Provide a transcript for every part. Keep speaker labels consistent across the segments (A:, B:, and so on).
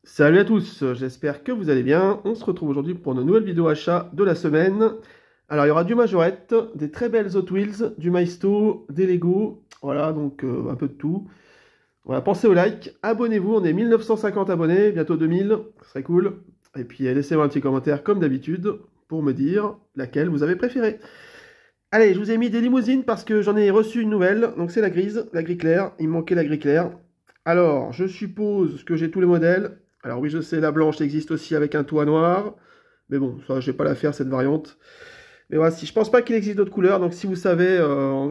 A: Salut à tous, j'espère que vous allez bien. On se retrouve aujourd'hui pour une nouvelle vidéo achat de la semaine. Alors il y aura du Majorette, des très belles Hot Wheels, du Maisto, des Lego, voilà donc un peu de tout. Voilà, pensez au like, abonnez-vous, on est 1950 abonnés, bientôt 2000, ce serait cool. Et puis laissez-moi un petit commentaire comme d'habitude pour me dire laquelle vous avez préférée. Allez, je vous ai mis des limousines parce que j'en ai reçu une nouvelle, donc c'est la grise, la gris clair, il me manquait la gris clair. Alors, je suppose que j'ai tous les modèles. Alors oui, je sais, la blanche existe aussi avec un toit noir. Mais bon, ça, je vais pas la faire, cette variante. Mais voilà, si, je pense pas qu'il existe d'autres couleurs. Donc si vous savez,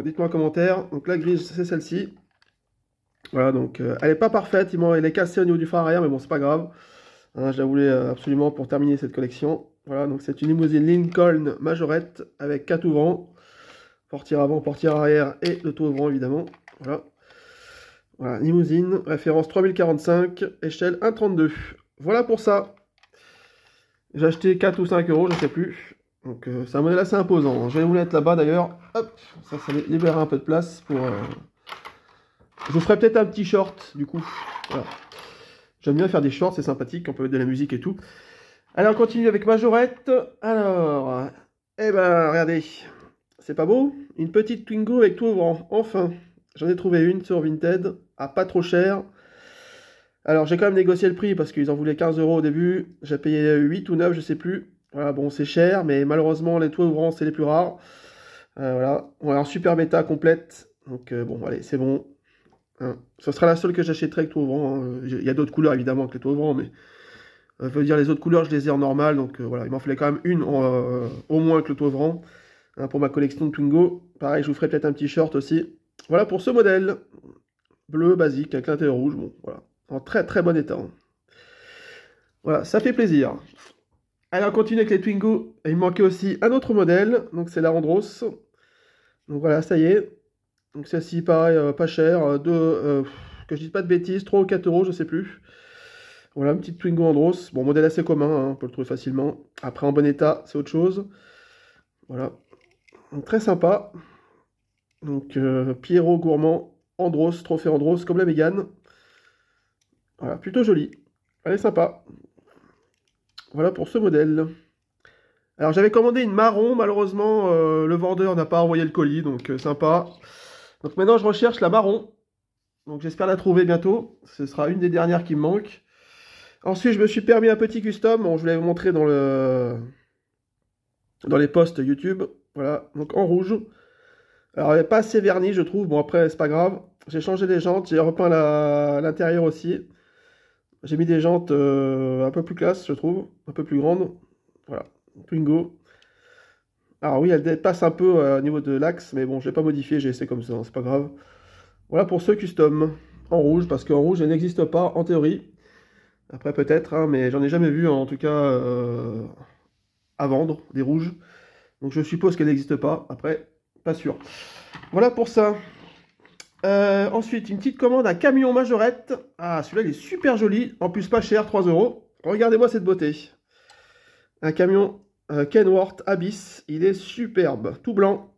A: dites-moi en commentaire. Donc la grise, c'est celle-ci. Voilà, donc elle est pas parfaite. Elle est cassée au niveau du phare arrière, mais bon, c'est pas grave. Hein, je la voulais absolument pour terminer cette collection. Voilà, donc c'est une limousine Lincoln Majorette avec 4 ouvrants. Portière avant, portière arrière et le toit ouvrant, évidemment. Voilà. Voilà, limousine, référence 3045, échelle 1,32. Voilà pour ça. J'ai acheté 4 ou 5 euros, je ne sais plus. Donc c'est un modèle assez imposant. Je vais vous le mettre là-bas d'ailleurs. Hop, ça libère un peu de place pour... Je vous ferai peut-être un petit short, du coup. Voilà. J'aime bien faire des shorts, c'est sympathique, on peut mettre de la musique et tout. Allez, on continue avec Majorette. Alors, eh ben, regardez. C'est pas beau? Une petite Twingo avec tout ouvrant, enfin. J'en ai trouvé une sur Vinted, à pas trop cher. Alors j'ai quand même négocié le prix parce qu'ils en voulaient 15 euros au début. J'ai payé 8 ou 9, je sais plus. Voilà, bon, c'est cher, mais malheureusement, les toits ouvrants, c'est les plus rares. Voilà, on a un super bêta complète. Donc bon, allez, c'est bon. Hein. Ce sera la seule que j'achèterai avec toit ouvrant. Hein. Il y a d'autres couleurs, évidemment, que les toits ouvrants, mais... je veux dire, les autres couleurs, je les ai en normal. Donc voilà, il m'en fallait quand même une au moins avec le toit ouvrant. Hein, pour ma collection de Twingo. Pareil, je vous ferai peut-être un petit short aussi. Voilà pour ce modèle. Bleu, basique, avec l'intérieur rouge. Bon, voilà. En très très bon état. Hein. Voilà, ça fait plaisir. Allez, on continue avec les Twingo. Il me manquait aussi un autre modèle. Donc c'est la Andros. Donc voilà, ça y est. Donc celle-ci, pareil, pas cher. Que je dise pas de bêtises, 3 ou 4 euros, je sais plus. Voilà, une petite Twingo Andros. Bon, modèle assez commun, hein, on peut le trouver facilement. Après, en bon état, c'est autre chose. Voilà. Donc, très sympa. Donc Pierrot Gourmand, Andros, trophée Andros, comme la Mégane. Voilà, plutôt joli. Elle est sympa. Voilà pour ce modèle. Alors j'avais commandé une marron, malheureusement le vendeur n'a pas envoyé le colis, donc sympa. Donc maintenant je recherche la marron. Donc j'espère la trouver bientôt. Ce sera une des dernières qui me manque. Ensuite je me suis permis un petit custom. Bon, je vous l'avais montré dans les posts YouTube. Voilà, donc en rouge. Alors elle n'est pas assez vernie je trouve. Bon après c'est pas grave. J'ai changé les jantes, j'ai repeint l'intérieur aussi. J'ai mis des jantes un peu plus classe je trouve. Un peu plus grandes. Voilà, Twingo. Alors oui, elle dépasse un peu au niveau de l'axe, mais bon, je l'ai pas modifié, j'ai laissé comme ça, hein, c'est pas grave. Voilà pour ce custom en rouge, parce qu'en rouge, elle n'existe pas en théorie. Après peut-être, hein, mais j'en ai jamais vu en tout cas à vendre des rouges. Donc je suppose qu'elle n'existe pas. Après, pas sûr. Voilà pour ça. Ensuite, une petite commande à camion Majorette. Ah, celui-là, il est super joli. En plus, pas cher, 3 euros. Regardez-moi cette beauté. Un camion Kenworth Abyss. Il est superbe. Tout blanc.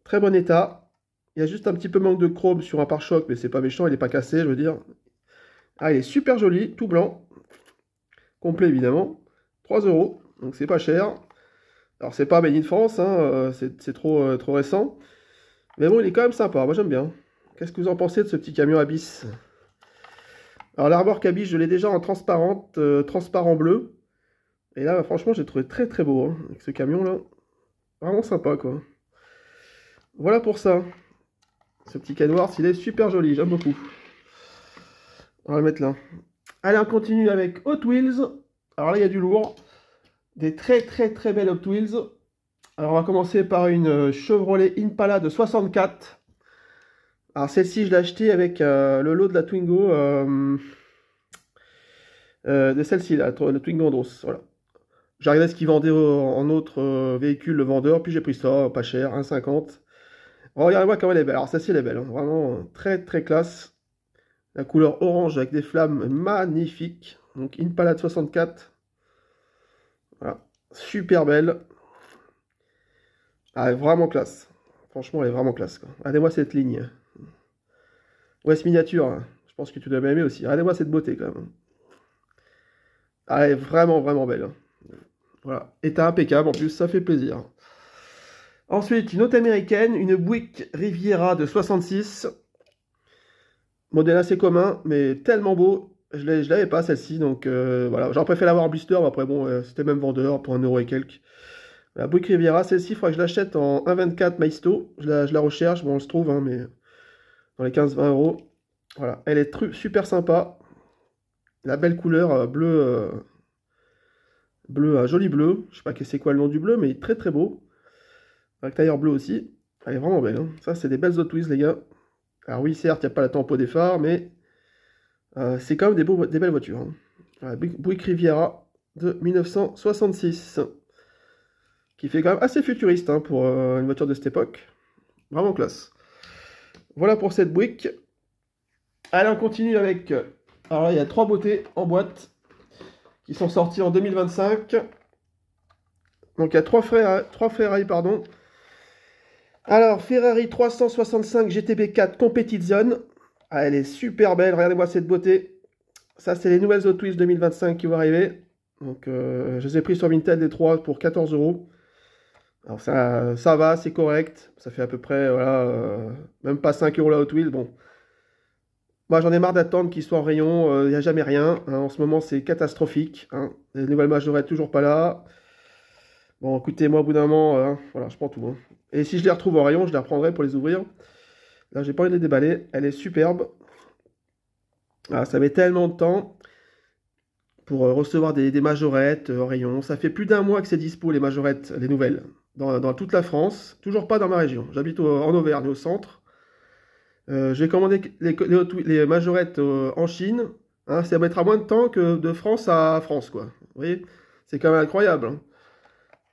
A: Très bon état. Il y a juste un petit peu manque de chrome sur un pare-choc, mais c'est pas méchant, il n'est pas cassé, je veux dire. Ah, il est super joli, tout blanc. Complet, évidemment. 3 euros, donc c'est pas cher. Alors, c'est pas Made in France, hein, c'est trop récent. Mais bon, il est quand même sympa, moi j'aime bien. Qu'est-ce que vous en pensez de ce petit camion Abyss? Alors, la remorque Abyss, je l'ai déjà en transparente, transparent bleu. Et là, franchement, j'ai trouvé très très beau, hein, avec ce camion-là. Vraiment sympa, quoi. Voilà pour ça. Ce petit Kenworth, il est super joli, j'aime beaucoup. On va le mettre là. Allez, on continue avec Hot Wheels. Alors là, il y a du lourd. Des très très très belles Hot Wheels. Alors on va commencer par une Chevrolet Impala de 64. Alors celle-ci, je l'ai achetée avec le lot de la Twingo. De celle-ci, là, le Twingo Andros. Voilà. J'ai regardé ce qu'il vendait en autre véhicule, le vendeur. Puis j'ai pris ça, pas cher, 1,50. Regardez-moi comment elle est belle. Alors celle-ci, elle est belle. Hein. Vraiment très très classe. La couleur orange avec des flammes magnifiques. Donc Impala de 64. Voilà. Super belle. Ah, elle est vraiment classe. Franchement, elle est vraiment classe. Regardez-moi cette ligne. West miniature. Hein. Je pense que tu dois aimer aussi. Regardez-moi cette beauté quand même. Ah, elle est vraiment, vraiment belle. Voilà. État impeccable en plus, ça fait plaisir. Ensuite, une autre américaine, une Buick Riviera de 66. Modèle assez commun, mais tellement beau. Je l'avais pas celle-ci, donc voilà. J'aurais préféré l'avoir en blister, mais après bon, c'était même vendeur pour 1 € et quelques. La Buick Riviera, celle-ci, il faudra que je l'achète en 1,24 Maisto. Je la recherche, bon, on se trouve, hein, mais dans les 15-20 €. Voilà, elle est super sympa. La belle couleur bleu, un joli bleu. Je sais pas c'est quoi le nom du bleu, mais il est très très beau. Avec tailleur bleu aussi. Elle est vraiment belle, hein. Ça, c'est des belles Hot Wheels, les gars. Alors oui, certes, il n'y a pas la tempo des phares, mais c'est quand même des belles voitures, hein. Voilà, Buick Riviera de 1966. Qui fait quand même assez futuriste, hein, pour une voiture de cette époque. Vraiment classe. Voilà pour cette Buick. Allez, on continue avec... alors là, il y a 3 beautés en boîte qui sont sorties en 2025. Donc il y a 3 Ferrari, pardon. Alors, Ferrari 365 GTB4 Competizione. Ah, elle est super belle, regardez-moi cette beauté. Ça, c'est les nouvelles Hot Wheels 2025 qui vont arriver. Donc, je les ai pris sur Vinted les 3 pour 14 €. Alors, ça va, c'est correct. Ça fait à peu près, voilà, même pas 5 € la Hot Wheels. Bon, moi, j'en ai marre d'attendre qu'ils soient en rayon. Il n'y a jamais rien, hein. En ce moment, c'est catastrophique, hein. Les nouvelles majorettes, toujours pas là. Bon, écoutez, moi, au bout d'un moment, hein, voilà, je prends tout, hein. Et si je les retrouve en rayon, je les reprendrai pour les ouvrir. Là, j'ai pas envie de les déballer. Elle est superbe. Ah, ça met tellement de temps pour recevoir des majorettes en rayon. Ça fait plus d'1 mois que c'est dispo, les majorettes, les nouvelles, dans toute la France. Toujours pas dans ma région. J'habite en Auvergne, au centre. J'ai commandé les majorettes en Chine. Hein, ça mettra moins de temps que de France à France, quoi. Vous voyez, c'est quand même incroyable, hein.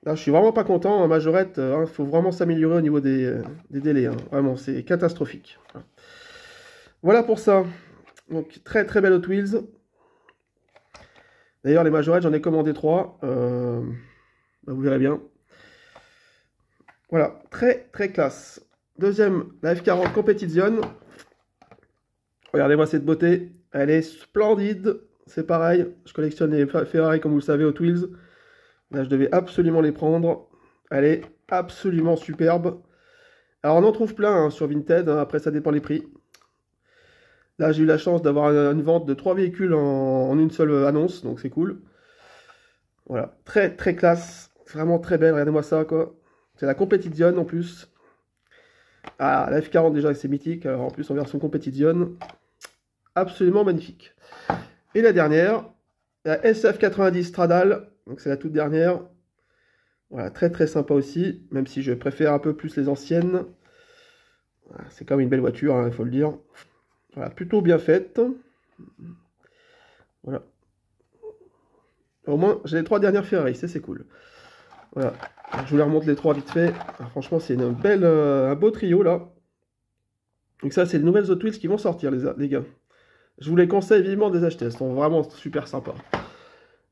A: Là, je suis vraiment pas content. En majorette, il faut vraiment s'améliorer au niveau des délais, hein. Vraiment, c'est catastrophique. Voilà pour ça. Donc, très très belle Hot Wheels. D'ailleurs, les majorettes, j'en ai commandé 3. Vous verrez bien. Voilà, très très classe. Deuxième, la F40 Competizione. Regardez-moi cette beauté. Elle est splendide. C'est pareil, je collectionne les Ferrari, comme vous le savez, Hot Wheels. Là, je devais absolument les prendre. Elle est absolument superbe. Alors, on en trouve plein, hein, sur Vinted, hein. Après, ça dépend des prix. Là, j'ai eu la chance d'avoir une vente de 3 véhicules en une seule annonce, donc c'est cool. Voilà, très très classe. Vraiment très belle, regardez-moi ça, quoi. C'est la Competizione en plus. Ah, la F40 déjà, c'est mythique. Alors, en plus, en version Competizione. Absolument magnifique. Et la dernière, la SF90 Stradale. Donc, c'est la toute dernière. Voilà, très très sympa aussi. Même si je préfère un peu plus les anciennes. Voilà, c'est quand même une belle voiture, hein, il faut le dire. Voilà, plutôt bien faite. Voilà. Au moins, j'ai les 3 dernières Ferrari, c'est cool. Voilà. Je vous les remonte les 3 vite fait. Alors, franchement, c'est une belle, un beau trio là. Donc ça, c'est les nouvelles Hot Wheels qui vont sortir, les gars. Je vous les conseille vivement de les acheter. Elles sont vraiment super sympas.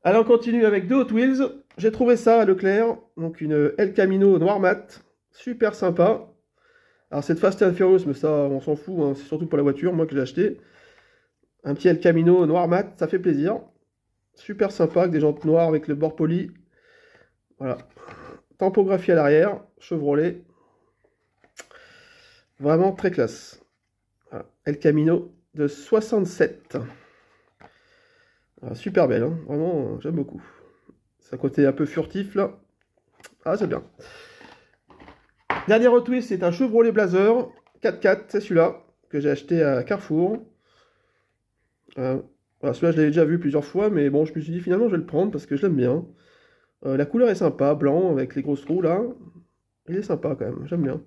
A: Allez, on continue avec 2 Hot Wheels. J'ai trouvé ça à Leclerc. Donc une El Camino noir mat. Super sympa. Alors c'est de Fast and Furious, mais ça, on s'en fout, hein. C'est surtout pour la voiture, moi, que j'ai acheté. Un petit El Camino noir mat, ça fait plaisir. Super sympa, avec des jantes noires, avec le bord poli. Voilà. Tempographie à l'arrière, Chevrolet. Vraiment très classe. Voilà. El Camino de 67. Voilà, super belle, hein. Vraiment, j'aime beaucoup. C'est un côté un peu furtif, là. Ah, c'est bien. Dernier Hot Wheels, c'est un Chevrolet Blazer 4x4, c'est celui-là, que j'ai acheté à Carrefour. Voilà, celui-là, je l'avais déjà vu plusieurs fois, mais bon, je me suis dit finalement, je vais le prendre parce que je l'aime bien. La couleur est sympa, blanc, avec les grosses roues, là. Il est sympa, quand même, j'aime bien.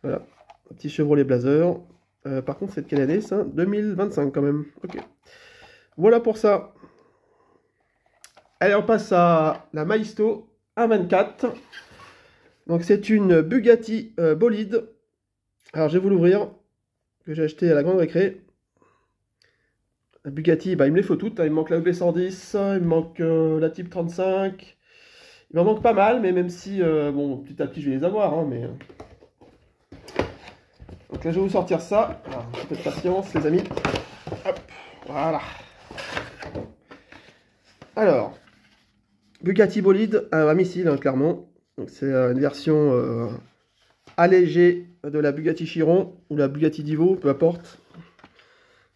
A: Voilà, un petit Chevrolet Blazer. Par contre, c'est de quelle année, ça? 2025, quand même. Ok. Voilà pour ça. Allez, on passe à la Maisto A24. Donc, c'est une Bugatti bolide. Alors, je vais vous l'ouvrir, que j'ai acheté à la Grande Récré. La Bugatti, bah, il me les faut toutes, hein. Il me manque la EV110, il me manque la Type 35. Il m'en manque pas mal, mais même si, bon, petit à petit, je vais les avoir, hein, mais... Donc là, je vais vous sortir ça. Alors, un peu de patience, les amis. Hop, voilà. Alors, Bugatti Bolide, un missile, hein, clairement. Donc c'est une version allégée de la Bugatti Chiron ou la Bugatti Divo, peu importe.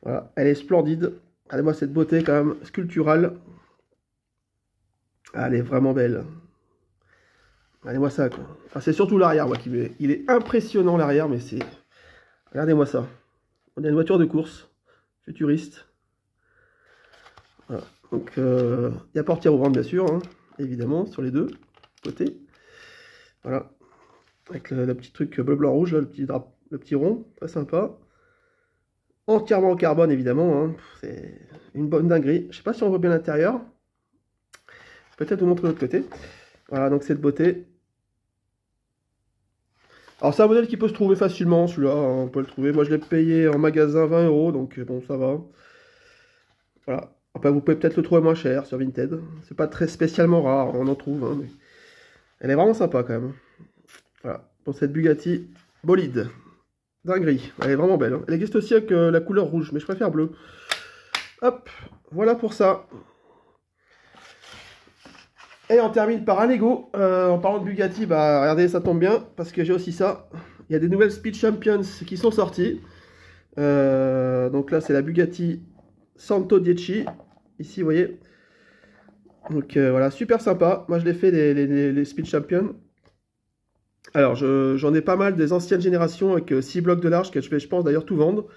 A: Voilà, elle est splendide. Regardez-moi cette beauté quand même sculpturale. Ah, elle est vraiment belle. Regardez-moi ça, quoi. Enfin, c'est surtout l'arrière, moi, il est impressionnant l'arrière, mais c'est... Regardez-moi ça. On a une voiture de course, futuriste. Voilà. Donc, il y a portière ouvrante, bien sûr, hein, évidemment, sur les deux côtés. Voilà. Avec le petit truc bleu, blanc, rouge, là, le petit rond, très sympa. Entièrement en carbone, évidemment. Hein. C'est une bonne dinguerie. Je sais pas si on voit bien l'intérieur. Peut-être vous montrer de l'autre côté. Voilà, donc cette beauté. Alors, c'est un modèle qui peut se trouver facilement, celui-là. Hein, on peut le trouver. Moi, je l'ai payé en magasin 20 €, donc bon, ça va. Voilà. Après, vous pouvez peut-être le trouver moins cher sur Vinted. C'est pas très spécialement rare, on en trouve. Hein, mais... Elle est vraiment sympa, quand même. Voilà, pour cette Bugatti Bolide. Dinguerie, elle est vraiment belle. Hein. Elle existe aussi avec la couleur rouge, mais je préfère bleu. Hop, voilà pour ça. Et on termine par un Lego. En parlant de Bugatti, bah regardez, ça tombe bien, parce que j'ai aussi ça. Il y a des nouvelles Speed Champions qui sont sorties. Donc là, c'est la Bugatti Santo Dieci. Ici, vous voyez. Donc voilà, super sympa. Moi, je l'ai fait, les Speed Champions. Alors, j'en ai pas mal des anciennes générations avec 6 blocs de large que je pense d'ailleurs tout vendre.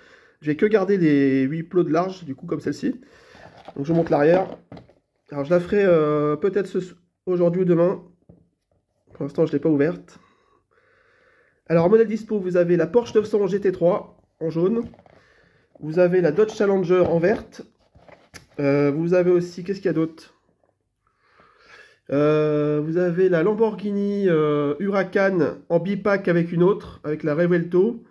A: Je vais que garder les 8 plots de large, du coup, comme celle-ci. Donc, je monte l'arrière. Alors, je la ferai peut-être aujourd'hui ou demain. Pour l'instant, je ne l'ai pas ouverte. Alors, en modèle dispo, vous avez la Porsche 911 GT3 en jaune. Vous avez la Dodge Challenger en verte. Vous avez aussi, qu'est-ce qu'il y a d'autre ? Vous avez la Lamborghini Huracan en bipack avec une autre, avec la Revuelto.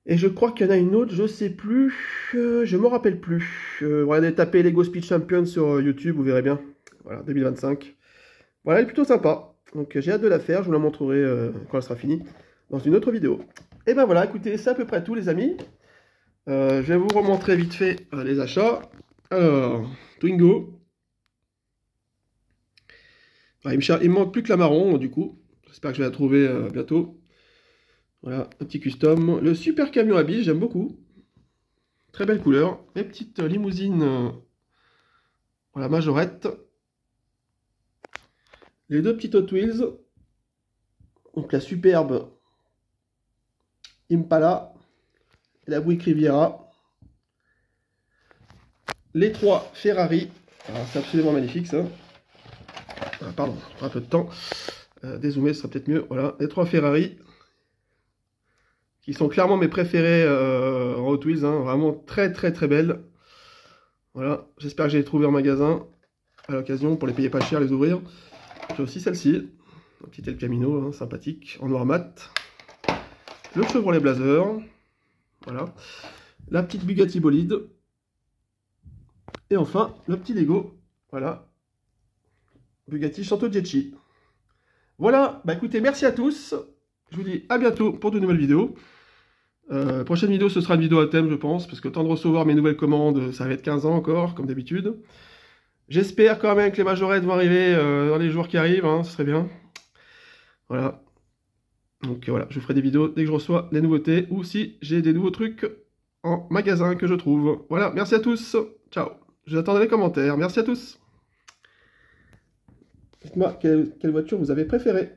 A: Et je crois qu'il y en a une autre, je sais plus, je me rappelle plus. Regardez, tapez Lego Speed Champion sur YouTube, vous verrez bien. Voilà, 2025. Voilà, elle est plutôt sympa. Donc j'ai hâte de la faire, je vous la montrerai quand elle sera finie dans une autre vidéo. Et ben voilà, écoutez, c'est à peu près tout les amis. Je vais vous remontrer vite fait les achats. Alors, Twingo. Il me manque plus que la marron, du coup. J'espère que je vais la trouver bientôt. Voilà, un petit custom. Le super camion à billes, j'aime beaucoup. Très belle couleur. Les petites limousines, voilà, majorette. Les deux petites Hot Wheels. Donc la superbe Impala et la Buick Riviera. Les trois Ferrari. C'est absolument magnifique ça. Pardon, un peu de temps. Dézoomer, ce sera peut-être mieux. Voilà, les trois Ferrari. Qui sont clairement mes préférés en Hot Wheels. Hein, vraiment très belles. Voilà, j'espère que j'ai les trouvé en magasin à l'occasion pour les payer pas cher, les ouvrir. J'ai aussi celle-ci. Un petit El Camino, hein, sympathique, en noir mat. Le Chevrolet Blazer. Voilà. La petite Bugatti Bolide. Et enfin, le petit Lego. Voilà. Bugatti Santo Dieci. Voilà, bah écoutez, merci à tous. Je vous dis à bientôt pour de nouvelles vidéos. Prochaine vidéo, ce sera une vidéo à thème, je pense, parce que le temps de recevoir mes nouvelles commandes, ça va être 15 ans encore, comme d'habitude. J'espère quand même que les majorettes vont arriver dans les jours qui arrivent, hein, ce serait bien. Voilà. Donc voilà, je ferai des vidéos dès que je reçois les nouveautés, ou si j'ai des nouveaux trucs en magasin que je trouve. Voilà, merci à tous. Ciao. Je vous attends dans les commentaires. Merci à tous. Dites-moi quelle voiture vous avez préférée.